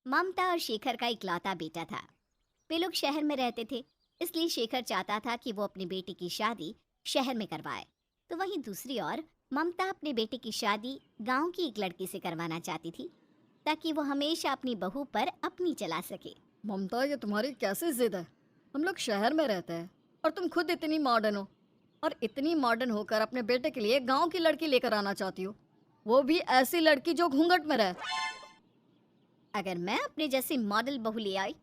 ममता और शेखर का इकलौता बेटा था। वे लोग शहर में रहते थे, इसलिए शेखर चाहता था कि वो अपनी बेटी की शादी शहर में करवाए। तो वहीं दूसरी ओर ममता अपने बेटे की शादी गांव की एक लड़की से करवाना चाहती थी, ताकि वो हमेशा अपनी बहू पर अपनी चला सके। ममता, ये तुम्हारी कैसी जिद है? हम लोग शहर में रहते हैं और तुम खुद इतनी मॉडर्न हो, और इतनी मॉडर्न होकर अपने बेटे के लिए गांव की लड़की लेकर आना चाहती हो, वो भी ऐसी लड़की जो घूंघट में रहे। अगर मैं अपने जैसी मॉडल बहू ले आई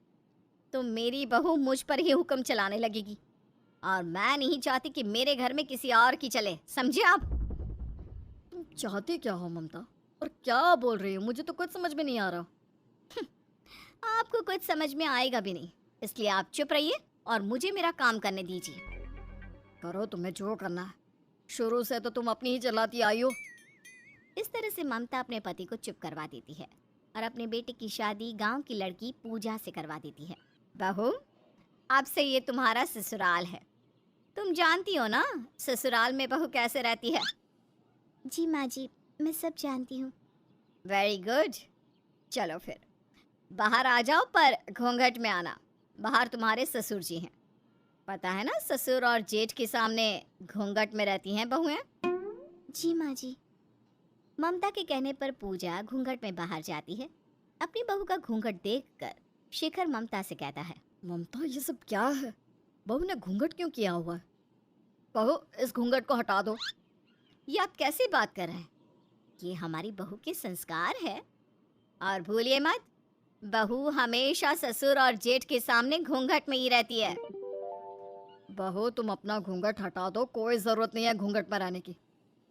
तो मेरी बहू मुझ पर ही हुक्म चलाने लगेगी, और मैं नहीं चाहती कि मेरे घर में किसी और की चले, समझे आप? तुम चाहती क्या हो ममता, और क्या बोल रही हो? मुझे तो कुछ समझ में नहीं आ रहा। आपको कुछ समझ में आएगा भी नहीं, इसलिए आप चुप रहिए और मुझे मेरा काम करने दीजिए। करो तुम्हें जो करना है, शुरू से तो तुम अपनी ही चलाती आई हो। इस तरह से ममता अपने पति को चुप करवा देती है और अपने बेटे की शादी गांव की लड़की पूजा से करवा देती है। बहू, आपसे ये तुम्हारा ससुराल है, तुम जानती हो ना ससुराल में बहू कैसे रहती है। जी माँ जी, मैं सब जानती हूँ। वेरी गुड, चलो फिर बाहर आ जाओ, पर घूंघट में आना। बाहर तुम्हारे ससुर जी हैं, पता है ना, ससुर और जेठ के सामने घूंघट में रहती हैं बहुएं। जी माँ जी। ममता के कहने पर पूजा घूंघट में बाहर जाती है। अपनी बहू का घूंघट देखकर शेखर ममता से कहता है, ममता, ये सब क्या है? बहू ने घूंघट क्यों किया हुआ है? बहू, इस घूंघट को हटा दो। ये आप कैसे बात कर रहे हैं? ये हमारी बहू के संस्कार है, और भूलिए मत, बहू हमेशा ससुर और जेठ के सामने घूंघट में ही रहती है। बहू, तुम अपना घूंघट हटा दो, कोई जरूरत नहीं है घूंघट में रहने की।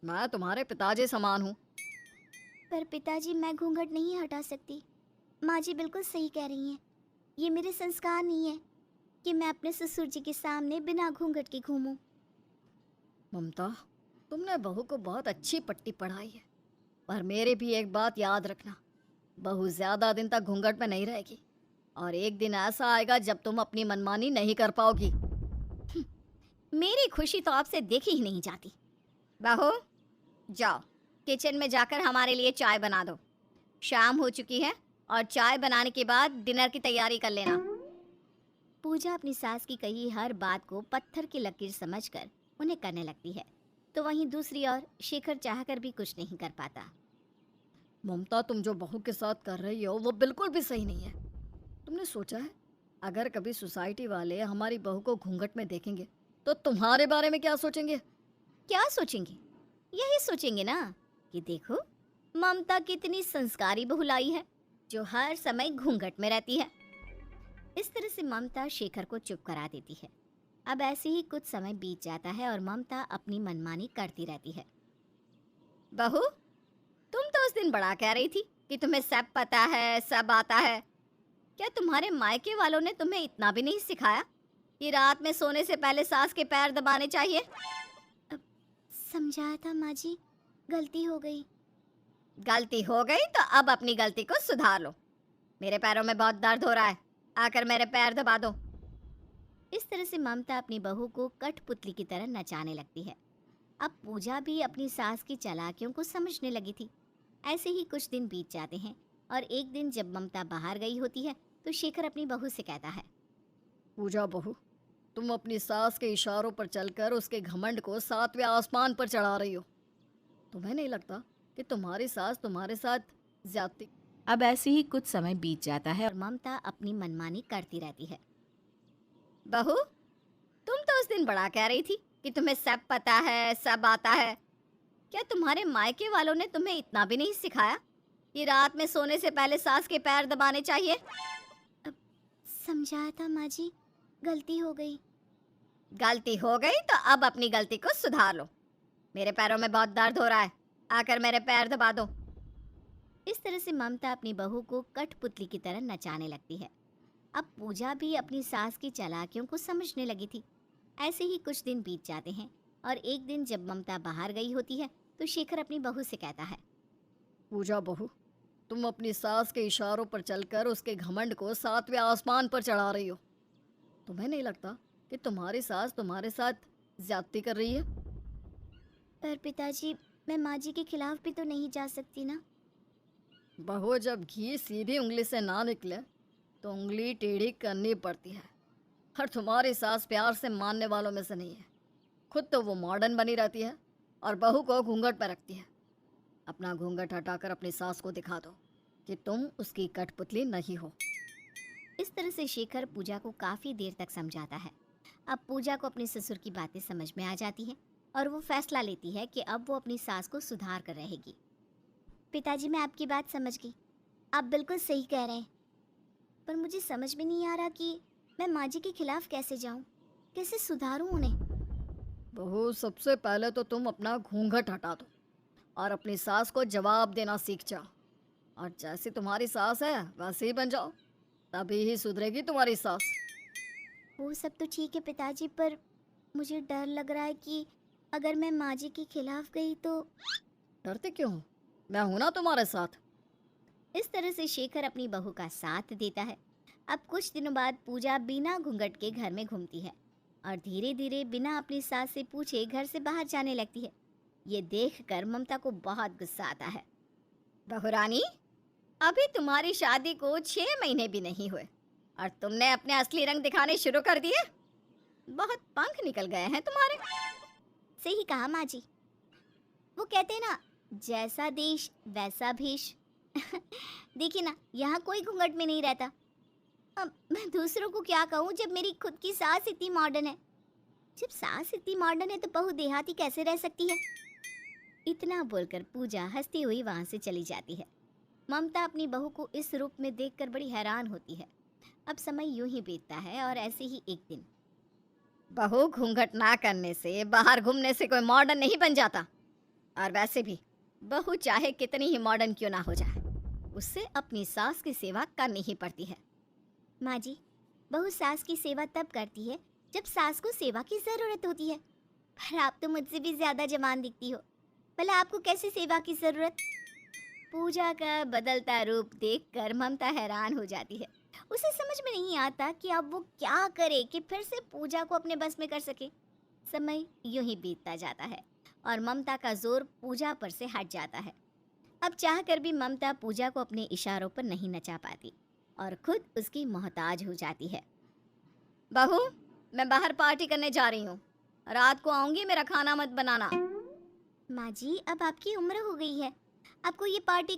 मैं तुम्हारे पिताजी समान हूँ। पर पिताजी, मैं घूंघट नहीं हटा सकती। माँ जी बिल्कुल सही कह रही हैं। ये मेरे संस्कार नहीं है कि मैं अपने ससुर जी के सामने बिना घूंघट के घूमूं। ममता, तुमने बहू को बहुत अच्छी पट्टी पढ़ाई है, पर मेरे भी एक बात याद रखना, बहू ज्यादा दिन तक घूंघट में नहीं रहेगी, और एक दिन ऐसा आएगा जब तुम अपनी मनमानी नहीं कर पाओगी। मेरी खुशी तो आपसे देखी ही नहीं जाती। बहू, जाओ किचन में जाकर हमारे लिए चाय बना दो। शाम हो चुकी है और चाय बनाने के बाद डिनर की तैयारी कर लेना। पूजा अपनी सास की कही हर बात को पत्थर की लकीर समझकर उन्हें करने लगती है। तो वहीं दूसरी ओर शेखर चाहकर भी कुछ नहीं कर पाता। ममता, तुम जो बहू के साथ कर रही हो वो बिल्कुल भी सही नहीं है। तुमने सोचा है, अगर कभी सोसाइटी वाले हमारी बहू को घूंघट में देखेंगे तो तुम्हारे बारे में क्या सोचेंगे? क्या सोचेंगे? यही सोचेंगे ना कि देखो, ममता कितनी संस्कारी बहू लाई है, जो हर समय घूंघट में रहती है। इस तरह से ममता शेखर को चुप करा देती है। अब ऐसे ही कुछ समय बीत जाता है और ममता अपनी मनमानी करती रहती है। बहू, तुम तो उस दिन बड़ा कह रही थी कि तुम्हें सब पता है, सब आता है। क्या तुम्हारे मायके वालों ने तुम्हें इतना भी नहीं सिखाया कि रात में सोने से पहले सास के पैर दबाने चाहिए? अब समझाया था माँ जी, गलती हो गई। गलती हो गई तो अब अपनी गलती को सुधार लो। मेरे पैरों में बहुत दर्द हो रहा है, आकर मेरे पैर दबा दो। इस तरह से ममता अपनी बहू को कठपुतली की तरह नचाने लगती है। अब पूजा भी अपनी सास की चालाकियों को समझने लगी थी। ऐसे ही कुछ दिन बीत जाते हैं और एक दिन जब ममता बाहर गई होती है तो शेखर अपनी बहू से कहता है, पूजा बहू, तुम अपनी सास के इशारों पर चलकर उसके घमंड को 7वें आसमान पर चढ़ा रही हो। तुम्हें नहीं लगता कि तुम्हारी सास तुम्हारे साथ ज्यादती? अब ऐसे ही कुछ समय बीत जाता है और ममता अपनी मनमानी करती रहती है। बहू, तुम तो उस दिन बड़ा कह रही थी कि तुम्हें सब पता है, सब आता है। क्या तुम्हारे मायके वालों ने तुम्हें इतना भी नहीं सिखाया कि रात में सोने से पहले सास के पैर दबाने चाहिए? अब समझाया था माँ जी, गलती हो गई। गलती हो गई तो अब अपनी गलती को सुधार लो। मेरे पैरों में बहुत दर्द हो रहा है, आकर मेरे पैर दबा दो। इस तरह से ममता अपनी बहू को कठपुतली की तरह नचाने लगती है। अब पूजा भी अपनी सास की चालाकियों को समझने लगी थी। ऐसे ही कुछ दिन बीत जाते हैं और एक दिन जब ममता बाहर गई होती है तो शेखर अपनी बहू से कहता है, पूजा बहू, तुम अपनी सास के इशारों पर चलकर उसके घमंड को 7वें आसमान पर चढ़ा रही हो। तुम्हें नहीं लगता कि तुम्हारी सास तुम्हारे साथ ज्यादती कर रही है? पर पिताजी, मैं माँ जी के खिलाफ भी तो नहीं जा सकती ना। बहू, जब घी सीधी उंगली से ना निकले तो उंगली टेढ़ी करनी पड़ती है। और तुम्हारी सास प्यार से मानने वालों में से नहीं है। खुद तो वो मॉडर्न बनी रहती है और बहू को घूंघट पर रखती है। अपना घूंघट हटाकर अपनी सास को दिखा दो कि तुम उसकी कठपुतली नहीं हो। इस तरह से शेखर पूजा को काफी देर तक समझाता है। अब पूजा को अपने ससुर की बातें समझ में आ जाती हैं और वो फैसला लेती है कि अब वो अपनी सास को सुधार कर रहेगी। पिताजी, मैं आपकी बात समझ गई। आप बिल्कुल सही कह रहे हैं, पर मुझे समझ में नहीं आ रहा कि मैं माँ जी के खिलाफ कैसे जाऊं, कैसे सुधारूं उन्हें। बहू, सबसे पहले तो तुम अपना घूंघट हटा दो और अपनी सास को जवाब देना सीख जाओ। और जैसी तुम्हारी सास है वैसे ही बन जाओ, तभी ही सुधरेगी तुम्हारी सास। वो सब तो ठीक है पिताजी, पर मुझे डर लग रहा है कि अगर मैं माँ जी के खिलाफ गई तो। डरते क्यों हो? मैं हूं ना तुम्हारे साथ। इस तरह से शेखर अपनी बहू का साथ देता है। अब कुछ दिनों बाद पूजा बिना घूंघट के घर में घूमती है और धीरे धीरे बिना अपनी सास से पूछे घर से बाहर जाने लगती है। ये देखकर ममता को बहुत गुस्सा आता है। बहू रानी, अभी तुम्हारी शादी को 6 महीने भी नहीं हुए और तुमने अपने असली रंग दिखाने शुरू कर दिए। बहुत पंख निकल गए हैं तुम्हारे। सही कहा माँ जी। वो कहते हैं ना, जैसा देश वैसा भेष। देखिए ना, यहाँ कोई घूंघट में नहीं रहता। अब मैं दूसरों को क्या कहूँ जब मेरी खुद की सास इतनी मॉडर्न है। जब सास इतनी मॉडर्न है तो बहू देहाती कैसे रह सकती है। इतना बोलकर पूजा हंसती हुई वहां से चली जाती है। ममता अपनी बहू को इस रूप में देखकर बड़ी हैरान होती है। अब समय यूं ही बीतता है और ऐसे ही एक दिन। बहू, घूंघट ना करने से, बाहर घूमने से कोई मॉडर्न नहीं बन जाता। और वैसे भी बहू चाहे कितनी ही मॉडर्न क्यों ना हो जाए, उससे अपनी सास की सेवा करनी ही पड़ती है। माँ जी, बहू सास की सेवा तब करती है जब सास को सेवा की जरूरत होती है। पर आप तो मुझसे भी ज्यादा जवान दिखती हो, भला आपको कैसे सेवा की जरूरत। पूजा का बदलता रूप देखकर ममता हैरान हो जाती है। उसे समझ में नहीं आता कि अब वो क्या करे कि फिर से पूजा को अपने बस में कर सके। समय यूं ही बीतता जाता है और ममता का जोर पूजा पर से हट जाता है। अब चाहकर भी ममता पूजा को अपने इशारों पर नहीं नचा पाती और खुद उसकी मोहताज हो जाती है। बहू, मैं बाहर पार्टी करने जा रही हूँ, रात को आऊंगी, मेरा खाना मत बनाना। माँ जी, अब आपकी उम्र हो गई है, आपको ये पार्टी